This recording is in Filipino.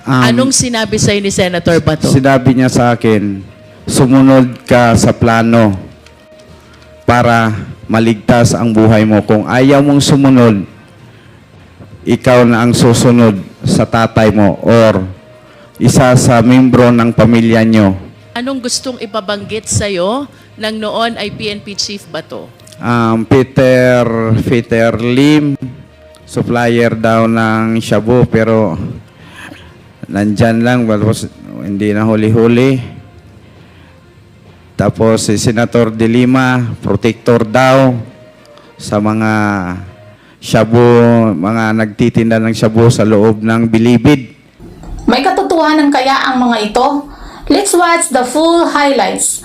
Anong sinabi sa'yo ni Senator Bato? Sinabi niya sa akin, sumunod ka sa plano para maligtas ang buhay mo. Kung ayaw mong sumunod, ikaw na ang susunod sa tatay mo or isa sa membro ng pamilya nyo. Anong gustong ipabanggit sa'yo ng noon ay PNP Chief Bato? Peter Lim, supplier daw ng shabu, pero nandyan lang, hindi na huli-huli. Tapos si Senator De Lima, protector daw sa mga shabu, mga nagtitinda ng shabu sa loob ng Bilibid. May katotohanan kaya ang mga ito? Let's watch the full highlights.